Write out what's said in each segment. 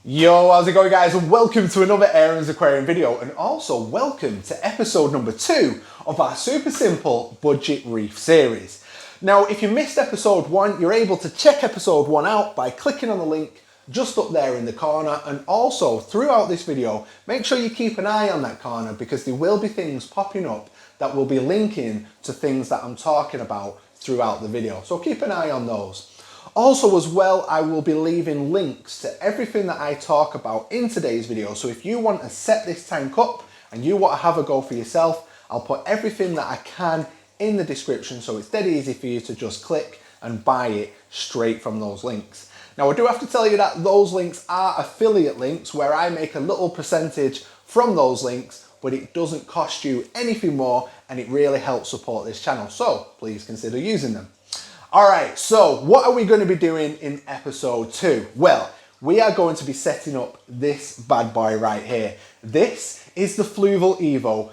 Yo, how's it going guys, and welcome to another Aaron's Aquarium video, and also welcome to episode number 2 of our super simple budget reef series. Now if you missed episode 1, you're able to check episode 1 out by clicking on the link just up there in the corner, and also throughout this video make sure you keep an eye on that corner because there will be things popping up that will be linking to things that I'm talking about throughout the video, so keep an eye on those. Also as well, I will be leaving links to everything that I talk about in today's video. So if you want to set this tank up and you want to have a go for yourself, I'll put everything that I can in the description, so it's dead easy for you to just click and buy it straight from those links. Now I do have to tell you that those links are affiliate links where I make a little percentage from those links, but it doesn't cost you anything more and it really helps support this channel. So please consider using them. Alright, so what are we going to be doing in episode 2? Well, we are going to be setting up this bad boy right here. This is the Fluval Evo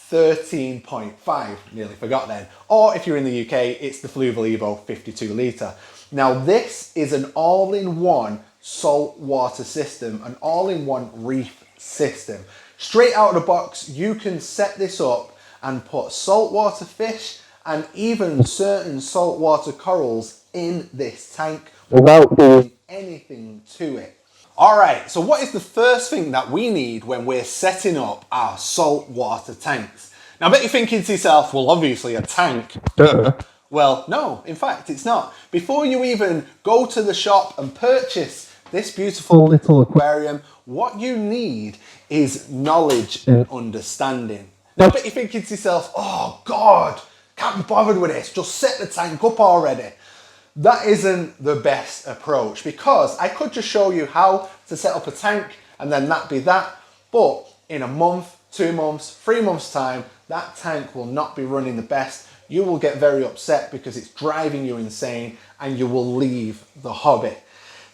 13.5, nearly forgot then. Or if you're in the UK, it's the Fluval Evo 52 litre. Now this is an all-in-one saltwater system, an all-in-one reef system. Straight out of the box, you can set this up and put saltwater fish and even certain saltwater corals in this tank without doing anything to it. Alright, so what is the first thing that we need when we're setting up our saltwater tanks? Now I bet you're thinking to yourself, well obviously a tank, duh. Well no, in fact it's not. Before you even go to the shop and purchase this beautiful little aquarium, what you need is knowledge and understanding. Now I bet you're thinking to yourself, oh God, can't be bothered with this, just set the tank up already. That isn't the best approach, because I could just show you how to set up a tank and then that be that, but in a month, 2 months, 3 months time, that tank will not be running the best. You will get very upset because it's driving you insane and you will leave the hobby.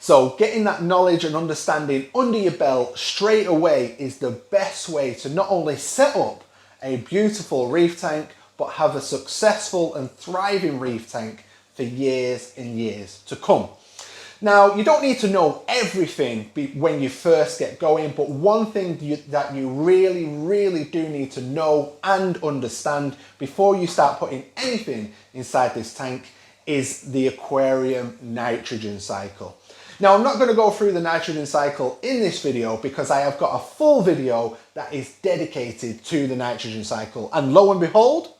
So getting that knowledge and understanding under your belt straight away is the best way to not only set up a beautiful reef tank, but have a successful and thriving reef tank for years and years to come. Now, you don't need to know everything when you first get going, but one thing that you really do need to know and understand before you start putting anything inside this tank is the aquarium nitrogen cycle. Now, I'm not going to go through the nitrogen cycle in this video because I have got a full video that is dedicated to the nitrogen cycle, and lo and behold,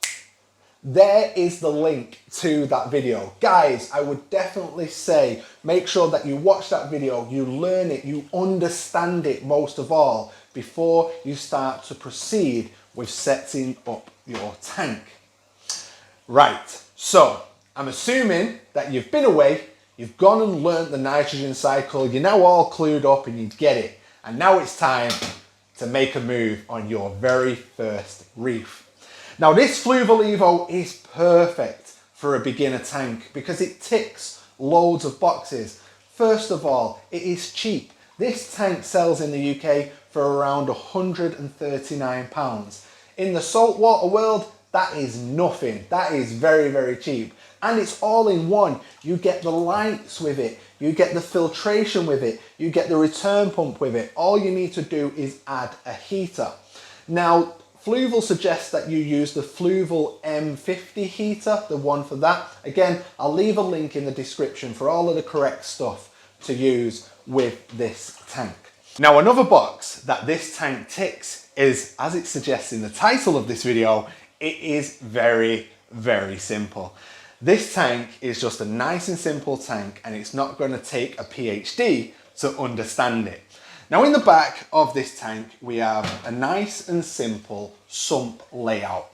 there is the link to that video. Guys, I would definitely say make sure that you watch that video, you learn it, you understand it most of all before you start to proceed with setting up your tank. Right, so I'm assuming that you've been away, you've gone and learnt the nitrogen cycle, you're now all clued up and you get it. And now it's time to make a move on your very first reef. Now this Fluval Evo is perfect for a beginner tank because it ticks loads of boxes. First of all, it is cheap. This tank sells in the UK for around £139. In the saltwater world, that is nothing. That is very cheap. And it's all in one. You get the lights with it, you get the filtration with it, you get the return pump with it. All you need to do is add a heater. Now, Fluval suggests that you use the Fluval M50 heater, the one for that. Again, I'll leave a link in the description for all of the correct stuff to use with this tank. Now, another box that this tank ticks is, as it suggests in the title of this video, it is very simple. This tank is just a nice and simple tank, and it's not going to take a PhD to understand it. Now in the back of this tank, we have a nice and simple sump layout.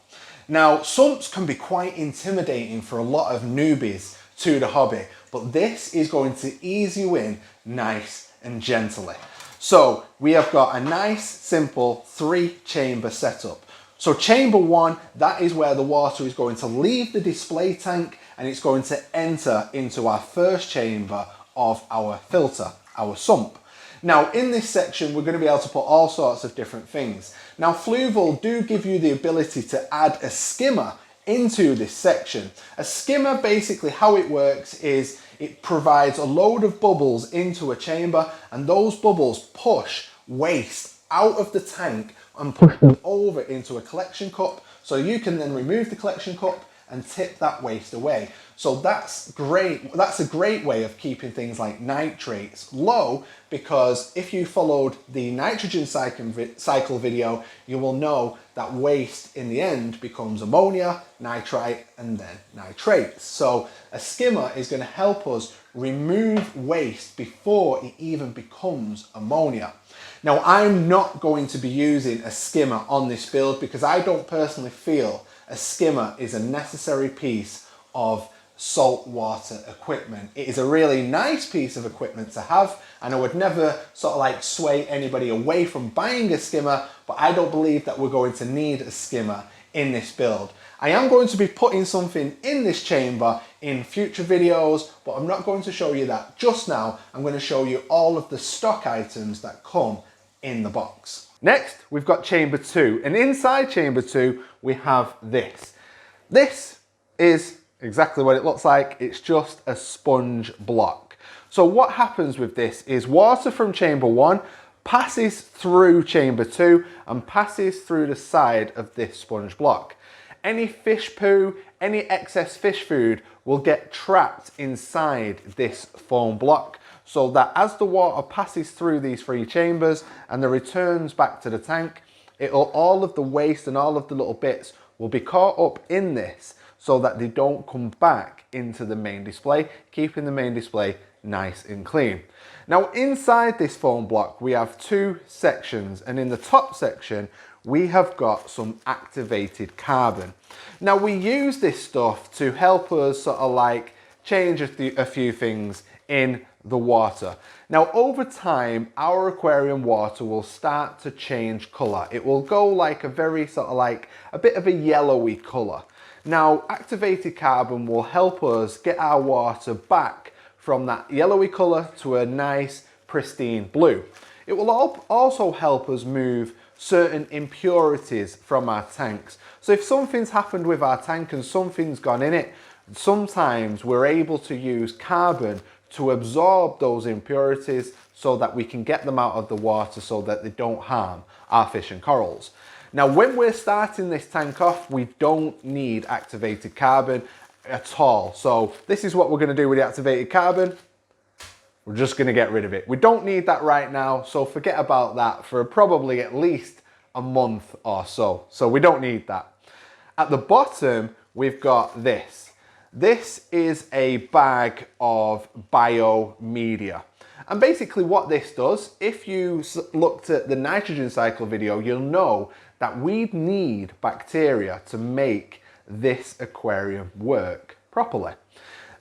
Now sumps can be quite intimidating for a lot of newbies to the hobby, but this is going to ease you in nice and gently. So we have got a nice simple 3-chamber setup. So chamber 1, that is where the water is going to leave the display tank and it's going to enter into our first chamber of our filter, our sump. Now in this section, we're going to be able to put all sorts of different things. Now Fluval do give you the ability to add a skimmer into this section. A skimmer, basically how it works is it provides a load of bubbles into a chamber, and those bubbles push waste out of the tank and push them over into a collection cup, so you can then remove the collection cup and tip that waste away. So that's great. That's a great way of keeping things like nitrates low, because if you followed the nitrogen cycle video, you will know that waste in the end becomes ammonia, nitrite, and then nitrates. So a skimmer is going to help us remove waste before it even becomes ammonia. Now, I'm not going to be using a skimmer on this build because I don't personally feel a skimmer is a necessary piece of saltwater equipment. It is a really nice piece of equipment to have, and I would never sort of like sway anybody away from buying a skimmer, but I don't believe that we're going to need a skimmer in this build. I am going to be putting something in this chamber in future videos, but I'm not going to show you that just now. I'm going to show you all of the stock items that come in the box. Next, we've got chamber 2, and inside chamber 2, we have this. This is exactly what it looks like. It's just a sponge block. So what happens with this is water from chamber 1 passes through chamber 2 and passes through the side of this sponge block. Any fish poo, any excess fish food will get trapped inside this foam block, so that as the water passes through these 3 chambers and then returns back to the tank, all of the waste and all of the little bits will be caught up in this, so that they don't come back into the main display, keeping the main display nice and clean. Now, inside this foam block, we have 2 sections, and in the top section, we have got some activated carbon. Now, we use this stuff to help us sort of like change a few things in the water. Now, over time, our aquarium water will start to change color. It will go like a very sort of like a bit of a yellowy color. Now, activated carbon will help us get our water back from that yellowy color to a nice pristine blue. It will also help us move certain impurities from our tanks. So if something's happened with our tank and something's gone in it, sometimes we're able to use carbon to absorb those impurities so that we can get them out of the water so that they don't harm our fish and corals. Now, when we're starting this tank off, we don't need activated carbon at all. So this is what we're going to do with the activated carbon. We're just going to get rid of it. We don't need that right now, so forget about that for probably at least a month or so. So we don't need that. At the bottom, we've got this. This is a bag of biomedia. And basically what this does, if you looked at the nitrogen cycle video, you'll know that we need bacteria to make this aquarium work properly.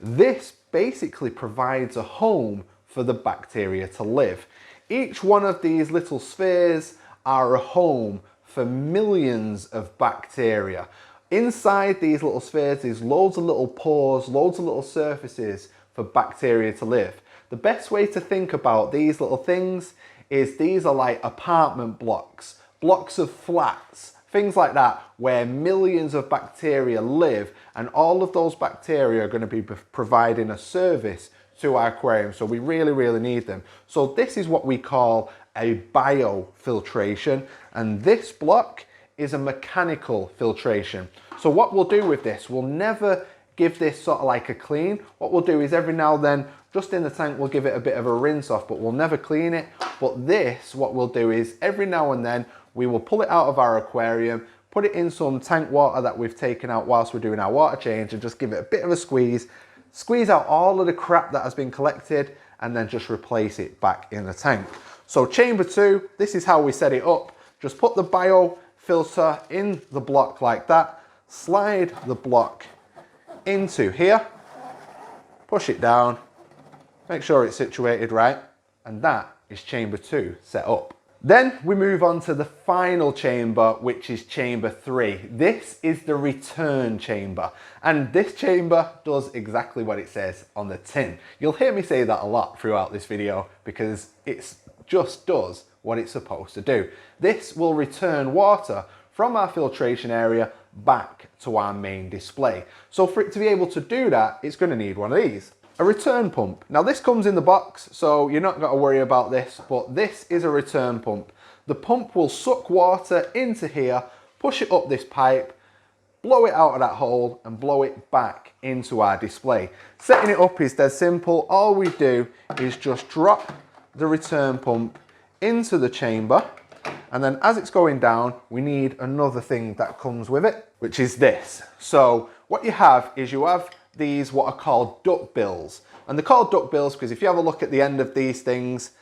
This basically provides a home for the bacteria to live. Each one of these little spheres are a home for millions of bacteria. Inside these little spheres, there's loads of little pores, loads of little surfaces for bacteria to live. The best way to think about these little things is these are like apartment blocks, blocks of flats, things like that, where millions of bacteria live, and all of those bacteria are going to be providing a service to our aquarium. So we really, really need them. So this is what we call a biofiltration, and this block is a mechanical filtration. So what we'll do with this, we'll never give this sort of like a clean. What we'll do is every now and then, just in the tank, we'll give it a bit of a rinse off, but we'll never clean it. But this, what we'll do is every now and then, we will pull it out of our aquarium, put it in some tank water that we've taken out whilst we're doing our water change, and just give it a bit of a squeeze out all of the crap that has been collected, and then just replace it back in the tank. So chamber 2, this is how we set it up. Just put the biofilter in the block like that, slide the block into here, push it down, make sure it's situated right, and that is chamber 2 set up. Then we move on to the final chamber, which is chamber 3. This is the return chamber, and this chamber does exactly what it says on the tin. You'll hear me say that a lot throughout this video because it just does what it's supposed to do. This will return water from our filtration area back to our main display. So for it to be able to do that, it's going to need one of these. A return pump. Now this comes in the box, so you're not going to worry about this, but this is a return pump. The pump will suck water into here, push it up this pipe, blow it out of that hole and blow it back into our display. Setting it up is dead simple. All we do is just drop the return pump into the chamber, and then as it's going down, we need another thing that comes with it, which is this. So what you have is you have these what are called duck bills. And they're called duck bills because if you have a look at the end of these things,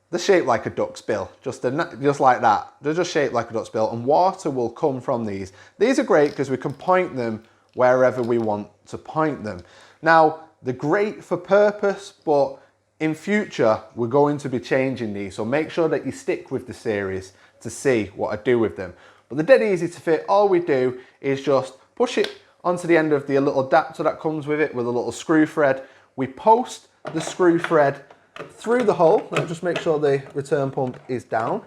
they're shaped like a duck's bill, just like that. They're just shaped like a duck's bill, and water will come from these. These are great because we can point them wherever we want to point them. Now, they're great for purpose, but in future, we're going to be changing these, so make sure that you stick with the series to see what I do with them. But they're dead easy to fit. All we do is just push it onto the end of the little adapter that comes with it with a little screw thread. We post the screw thread through the hole. Let's just make sure the return pump is down.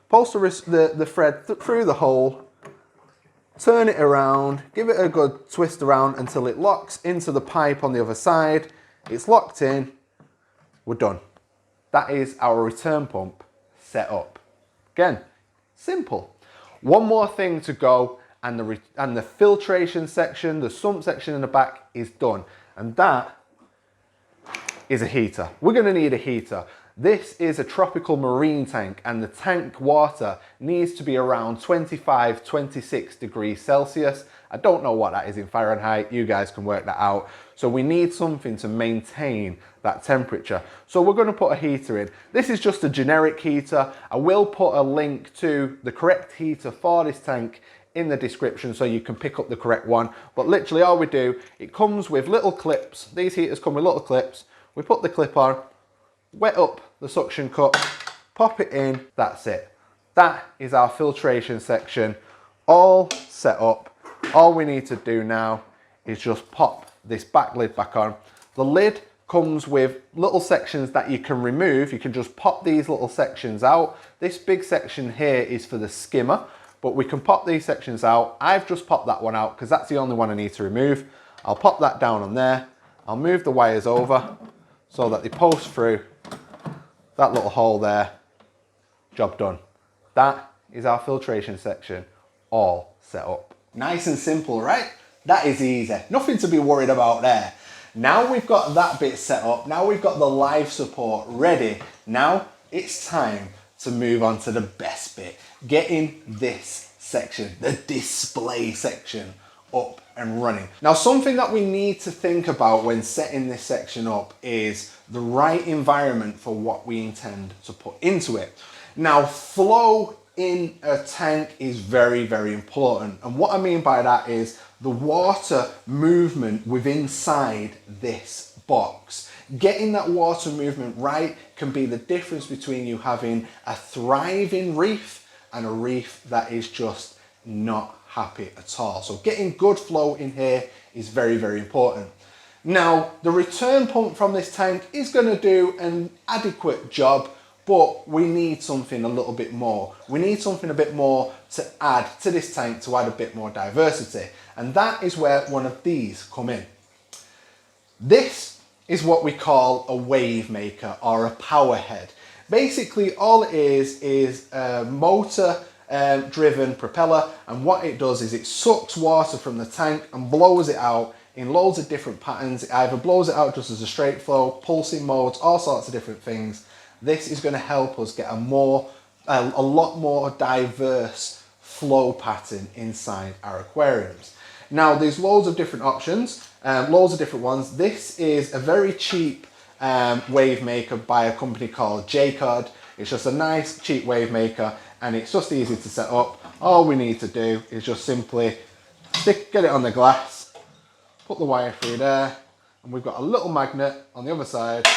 Post the thread through the hole, turn it around, give it a good twist around until it locks into the pipe on the other side. It's locked in, we're done. That is our return pump set up. Again, simple. One more thing to go, and the filtration section, the sump section in the back is done. And that is a heater. We're going to need a heater. This is a tropical marine tank, and the tank water needs to be around 25, 26 degrees Celsius. I don't know what that is in Fahrenheit. You guys can work that out. So we need something to maintain that temperature. So we're going to put a heater in. This is just a generic heater. I will put a link to the correct heater for this tank in the description so you can pick up the correct one. But literally all we do, it comes with little clips. These heaters come with little clips. We put the clip on, wet up the suction cup, pop it in, that's it. That is our filtration section all set up. All we need to do now is just pop this back lid back on. The lid comes with little sections that you can remove. You can just pop these little sections out. This big section here is for the skimmer, but we can pop these sections out. I've just popped that one out because that's the only one I need to remove. I'll pop that down on there. I'll move the wires over so that they post through that little hole there. Job done. That is our filtration section all set up. Nice and simple, right? That is easy. Nothing to be worried about there. Now we've got that bit set up. Now we've got the live support ready. Now it's time to move on to the best bit. Getting this section, the display section, up and running. Now, something that we need to think about when setting this section up is the right environment for what we intend to put into it. Now, flow in a tank is very, very important. And what I mean by that is the water movement within inside this box. Getting that water movement right can be the difference between you having a thriving reef and a reef that is just not happy at all. So getting good flow in here is very, very important. Now, the return pump from this tank is going to do an adequate job, but we need something a little bit more. We need something a bit more to add to this tank to add a bit more diversity. And that is where one of these come in. This is what we call a wave maker or a power head. Basically, all it is a motor driven propeller, and what it does is it sucks water from the tank and blows it out in loads of different patterns. It either blows it out just as a straight flow, pulsing modes, all sorts of different things. This is going to help us get a lot more diverse flow pattern inside our aquariums. Now, there's loads of different options, loads of different ones. This is a very cheap wave maker by a company called J-Cod. It's just a nice cheap wave maker, and it's just easy to set up. All we need to do is just simply get it on the glass, put the wire through there, and we've got a little magnet on the other side,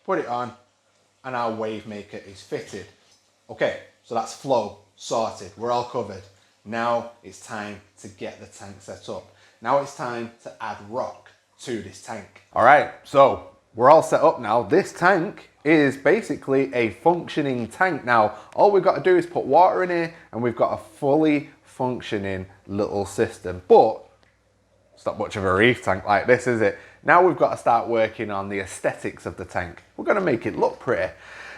put it on, and our wave maker is fitted. Okay, so that's flow sorted. We're all covered. Now it's time to get the tank set up. Now it's time to add rock to this tank. All right, so we're all set up now. This tank is basically a functioning tank now. All we've got to do is put water in here, and we've got a fully functioning little system. But it's not much of a reef tank like this, is it? Now we've got to start working on the aesthetics of the tank. We're going to make it look pretty.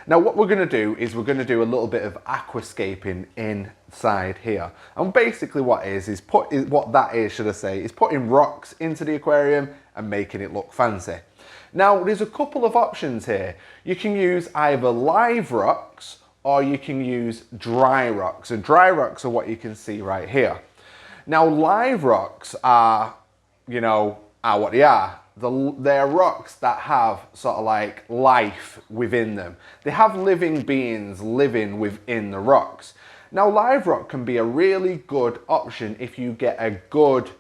Now what we're going to do is we're going to do a little bit of aquascaping inside here. And basically what that is putting rocks into the aquarium and making it look fancy. Now there's a couple of options here. You can use either live rocks or you can use dry rocks. And dry rocks are what you can see right here. Now live rocks are, what they are. They're rocks that have sort of like life within them. They have living beings living within the rocks. Now live rock can be a really good option if you get a good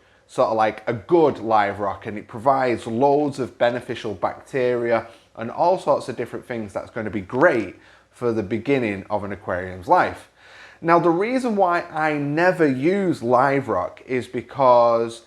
live rock, and it provides loads of beneficial bacteria and all sorts of different things that's going to be great for the beginning of an aquarium's life. Now the reason why I never use live rock is because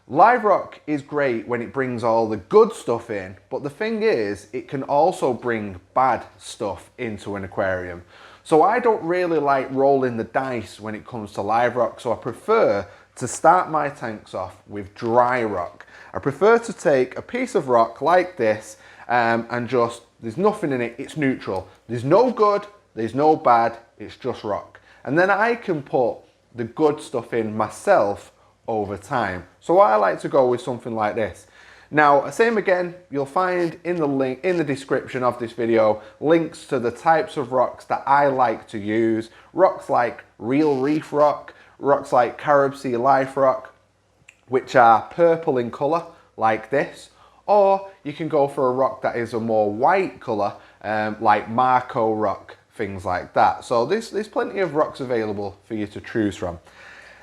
live rock is great when it brings all the good stuff in, but the thing is, it can also bring bad stuff into an aquarium. So I don't really like rolling the dice when it comes to live rock, so I prefer to start my tanks off with dry rock. I prefer to take a piece of rock like this and just, there's nothing in it, it's neutral. There's no good, there's no bad, it's just rock. And then I can put the good stuff in myself over time. So I like to go with something like this. Now, same again, you'll find in the link in the description of this video links to the types of rocks that I like to use. Rocks like real reef rock, rocks like Carib Sea life rock, which are purple in colour like this, or you can go for a rock that is a more white colour like Marco rock, things like that. So there's plenty of rocks available for you to choose from.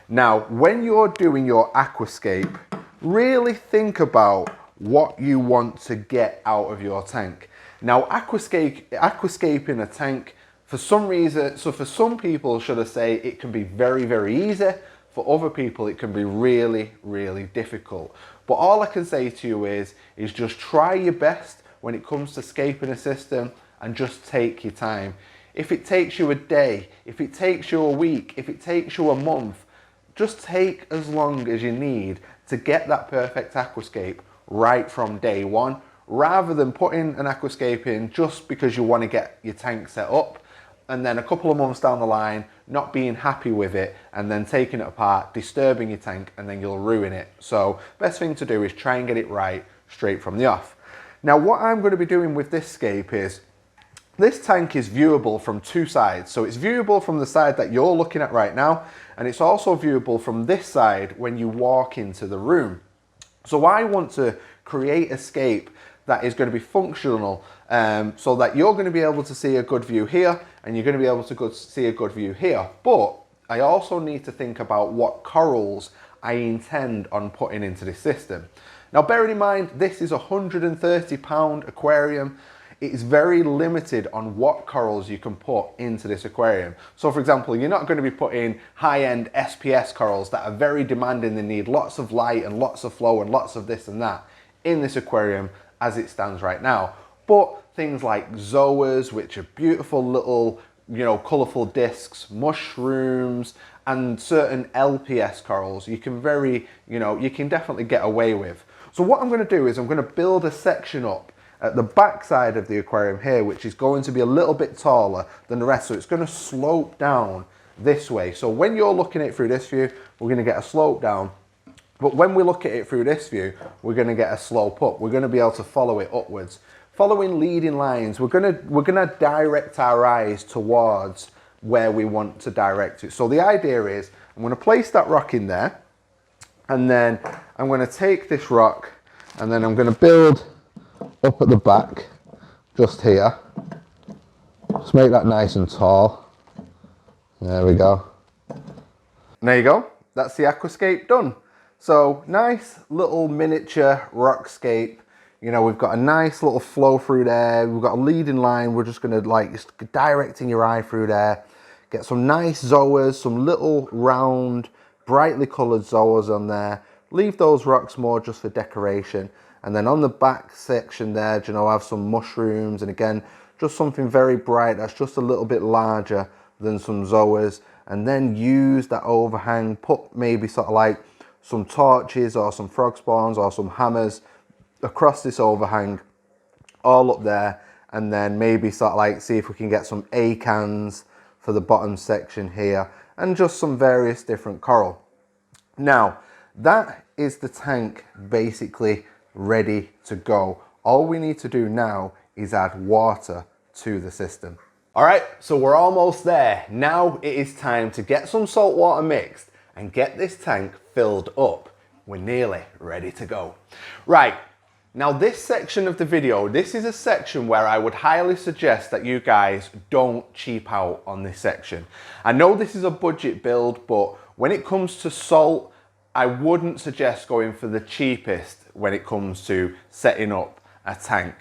Now, when you're doing your aquascape, really think about what you want to get out of your tank. Now, aquascaping a tank, for some reason, so for some people, should I say, it can be very, very easy. For other people, it can be really, really difficult. But all I can say to you is just try your best when it comes to scaping a system and just take your time. If it takes you a day, if it takes you a week, if it takes you a month, just take as long as you need to get that perfect aquascape right from day one, rather than putting an aquascape in just because you want to get your tank set up and then a couple of months down the line not being happy with it and then taking it apart, disturbing your tank, and then you'll ruin it. So best thing to do is try and get it right straight from the off. Now what I'm going to be doing with this scape is, this tank is viewable from two sides. So it's viewable from the side that you're looking at right now, and it's also viewable from this side when you walk into the room. So I want to create a scape that is going to be functional, so that you're going to be able to see a good view here and you're going to be able to see a good view here. But I also need to think about what corals I intend on putting into this system. Now bearing in mind, this is a £130 aquarium. It is very limited on what corals you can put into this aquarium. So for example, you're not going to be putting high-end SPS corals that are very demanding. They need lots of light and lots of flow and lots of this and that in this aquarium as it stands right now. But things like zoas, which are beautiful little, colourful discs, mushrooms, and certain LPS corals, you can you can definitely get away with. So what I'm going to do is I'm going to build a section up at the back side of the aquarium here, which is going to be a little bit taller than the rest. So it's going to slope down this way. So when you're looking at it through this view, we're going to get a slope down. But when we look at it through this view, we're going to get a slope up. We're going to be able to follow it upwards. Following leading lines, we're going to direct our eyes towards where we want to direct it. So the idea is, I'm going to place that rock in there, and then I'm going to take this rock, and then I'm going to build up at the back, just here. Just make that nice and tall. There we go. There you go. That's the aquascape done. So nice little miniature rockscape. We've got a nice little flow through there. We've got a leading line. We're just going to just directing your eye through there. Get some nice zoas, some little round, brightly coloured zoas on there. Leave those rocks more just for decoration. And then on the back section there, I have some mushrooms, and again, just something very bright that's just a little bit larger than some zoas. and then use that overhang, put maybe sort of like some torches or some frog spawns or some hammers across this overhang, all up there, and then maybe sort of like see if we can get some acans for the bottom section here, and just some various different coral. Now, that is the tank basically ready to go. All we need to do now is add water to the system. All right, so we're almost there. Now it is time to get some salt water mixed and get this tank filled up. We're nearly ready to go. Right, now this section of the video, this is a section where I would highly suggest that you guys don't cheap out on this section. I know this is a budget build, but when it comes to salt, I wouldn't suggest going for the cheapest when it comes to setting up a tank,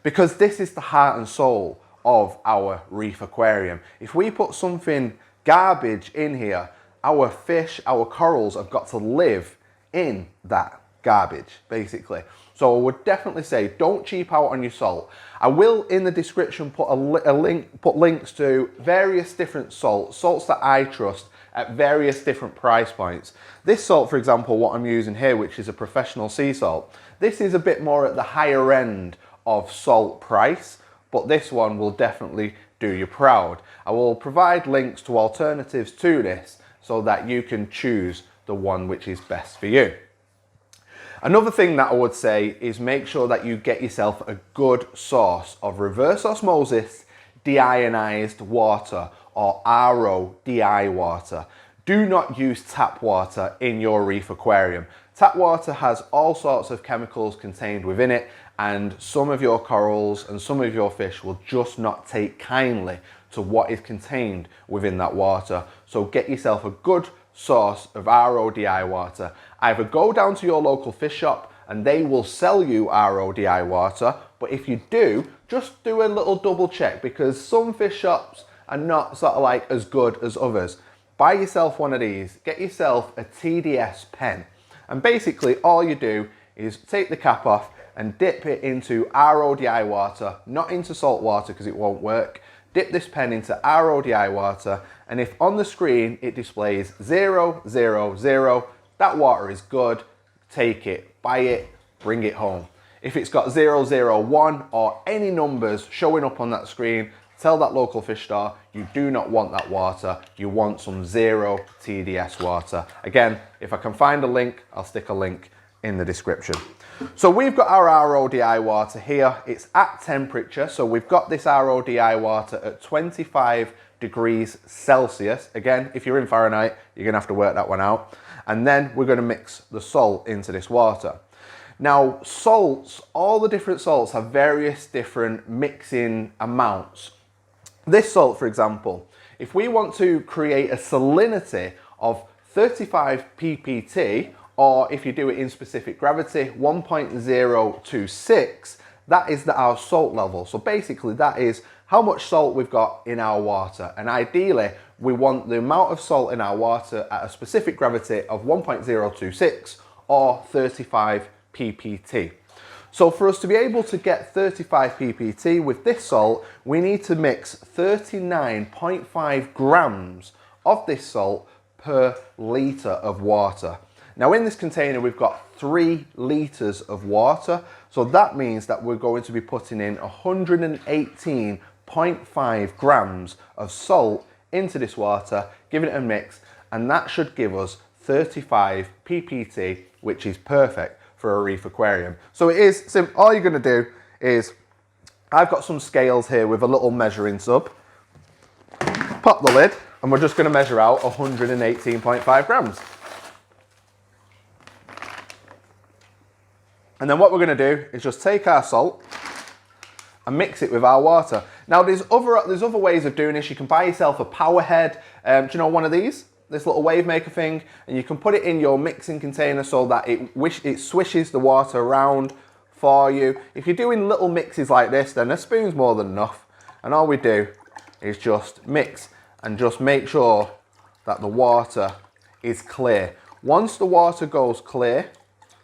because this is the heart and soul of our reef aquarium. If we put something garbage in here, our fish, our corals have got to live in that garbage, basically. So I would definitely say don't cheap out on your salt. I will in the description put put links to various different salts that I trust at various different price points. This salt, for example, what I'm using here, which is a professional sea salt, this is a bit more at the higher end of salt price, but this one will definitely do you proud. I will provide links to alternatives to this so that you can choose the one which is best for you. Another thing that I would say is make sure that you get yourself a good source of reverse osmosis deionized water or RO DI water. Do not use tap water in your reef aquarium. Tap water has all sorts of chemicals contained within it, and some of your corals and some of your fish will just not take kindly to what is contained within that water. So get yourself a good source of RODI water. Either go down to your local fish shop and they will sell you RODI water, but if you do, just do a little double check, because some fish shops are not sort of like as good as others. Buy yourself one of these, get yourself a TDS pen, and basically all you do is take the cap off and dip it into RODI water, not into salt water because it won't work. Dip this pen into RODI water, and if on the screen it displays 0, 0, 0, that water is good. Take it, buy it, bring it home. If it's got 0, 0, 1 or any numbers showing up on that screen, tell that local fish store you do not want that water, you want some 0 TDS water. Again, if I can find a link, I'll stick a link in the description. So we've got our RODI water here. It's at temperature, so we've got this RODI water at 25 degrees Celsius. Again, if you're in Fahrenheit, you're gonna have to work that one out. And then we're gonna mix the salt into this water. Now, salts, all the different salts have various different mixing amounts. This salt, for example, if we want to create a salinity of 35 ppt, or if you do it in specific gravity, 1.026, that is our salt level. So basically that is how much salt we've got in our water. And ideally, we want the amount of salt in our water at a specific gravity of 1.026 or 35 ppt. So for us to be able to get 35 ppt with this salt, we need to mix 39.5 grams of this salt per litre of water. Now in this container we've got 3 litres of water, so that means that we're going to be putting in 118.5 grams of salt into this water, giving it a mix, and that should give us 35 ppt, which is perfect for a reef aquarium. So it is simple. All you're going to do is, I've got some scales here with a little measuring sub, pop the lid, and we're just going to measure out 118.5 grams. And then what we're going to do is just take our salt and mix it with our water. Now there's other ways of doing this. You can buy yourself a power head. Do you know one of these? This little wave maker thing, and you can put it in your mixing container so that it swishes the water around for you. If you're doing little mixes like this, then a spoon's more than enough. And all we do is just mix and just make sure that the water is clear. Once the water goes clear,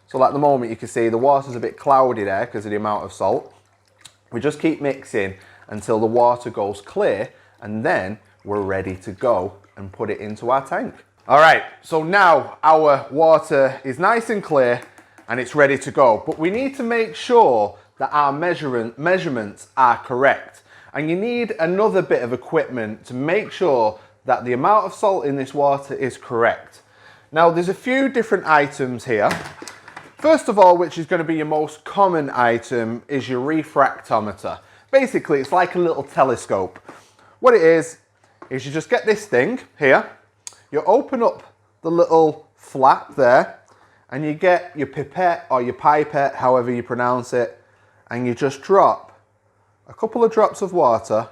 so like the moment you can see the water's a bit cloudy there because of the amount of salt. We just keep mixing until the water goes clear, and then we're ready to go and put it into our tank. All right, so now our water is nice and clear and it's ready to go, but we need to make sure that our measurements are correct. And you need another bit of equipment to make sure that the amount of salt in this water is correct. Now, there's a few different items here. First of all, which is going to be your most common item, is your refractometer. Basically, it's like a little telescope. What it is you just get this thing here, you open up the little flap there, and you get your pipette or your pipette, however you pronounce it, and you just drop a couple of drops of water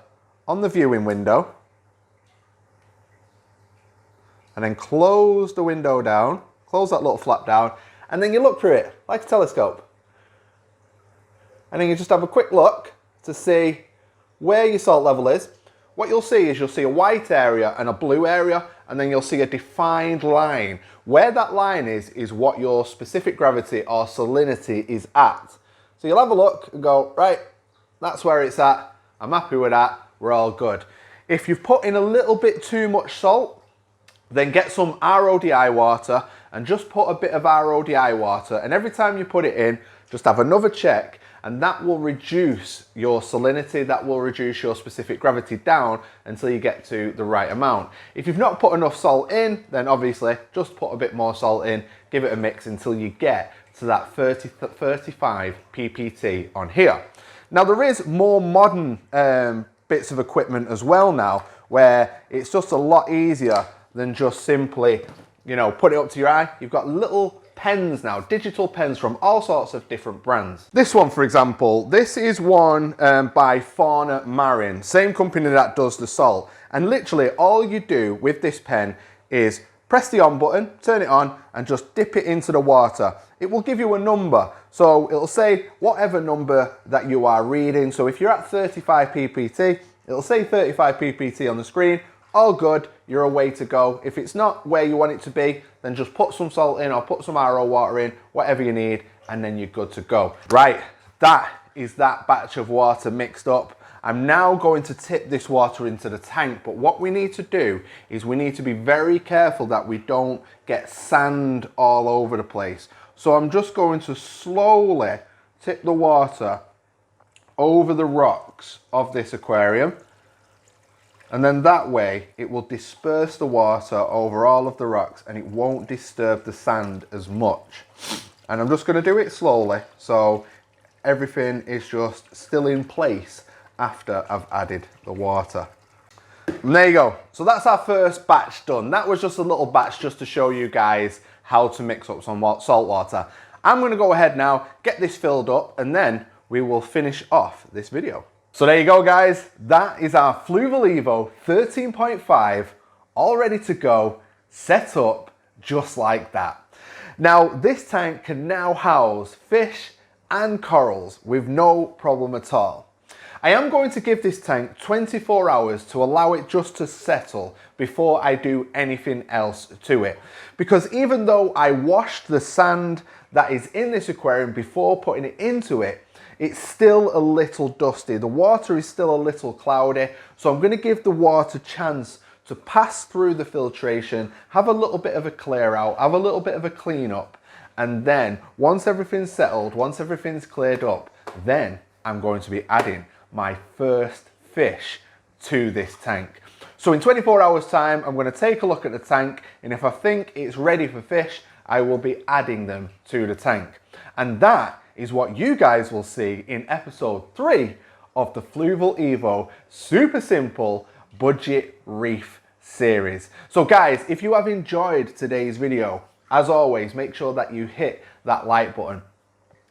on the viewing window, and then close the window down, close that little flap down, and then you look through it like a telescope. And then you just have a quick look to see where your salt level is. What you'll see is you'll see a white area and a blue area, and then you'll see a defined line. Where that line is what your specific gravity or salinity is at. So you'll have a look and go, right, that's where it's at. I'm happy with that. We're all good. If you've put in a little bit too much salt, then get some RODI water and just put a bit of RODI water. And every time you put it in, just have another check, and that will reduce your salinity, that will reduce your specific gravity down until you get to the right amount. If you've not put enough salt in, then obviously just put a bit more salt in, give it a mix until you get to that 35 ppt on here. Now, there is more modern bits of equipment as well now, where it's just a lot easier than just simply, you know, put it up to your eye. You've got little pens now, digital pens from all sorts of different brands. This one, for example, this is one by Fauna Marin, same company that does the salt. And literally all you do with this pen is press the on button, turn it on, and just dip it into the water. It will give you a number. So it'll say whatever number that you are reading. So if you're at 35 ppt, it'll say 35 ppt on the screen. All good, you're away to go. If it's not where you want it to be, then just put some salt in or put some RO water in, whatever you need, and then you're good to go. Right, that is that batch of water mixed up. I'm now going to tip this water into the tank, but what we need to do is we need to be very careful that we don't get sand all over the place. So I'm just going to slowly tip the water over the rocks of this aquarium. And then that way it will disperse the water over all of the rocks and it won't disturb the sand as much. And I'm just going to do it slowly so everything is just still in place after I've added the water. And there you go. So that's our first batch done. That was just a little batch just to show you guys how to mix up some salt water. I'm going to go ahead now, get this filled up, and then we will finish off this video. So there you go, guys. That is our Fluval Evo 13.5 all ready to go, set up just like that. Now, this tank can now house fish and corals with no problem at all. I am going to give this tank 24 hours to allow it just to settle before I do anything else to it. Because even though I washed the sand that is in this aquarium before putting it into it, it's still a little dusty. The water is still a little cloudy. So I'm going to give the water a chance to pass through the filtration, have a little bit of a clear out, have a little bit of a clean up. And then once everything's settled, once everything's cleared up, then I'm going to be adding my first fish to this tank. So in 24 hours time, I'm going to take a look at the tank, and if I think it's ready for fish, I will be adding them to the tank. And that is what you guys will see in episode 3 of the Fluval Evo Super Simple Budget Reef series. So guys, if you have enjoyed today's video, as always, make sure that you hit that like button.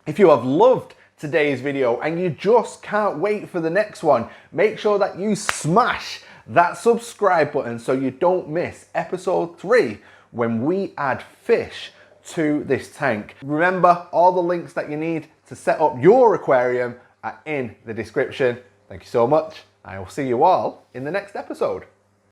If you have loved today's video and you just can't wait for the next one, make sure that you smash that subscribe button so you don't miss episode 3 when we add fish to this tank. Remember, all the links that you need to set up your aquarium are in the description. Thank you so much. I will see you all in the next episode.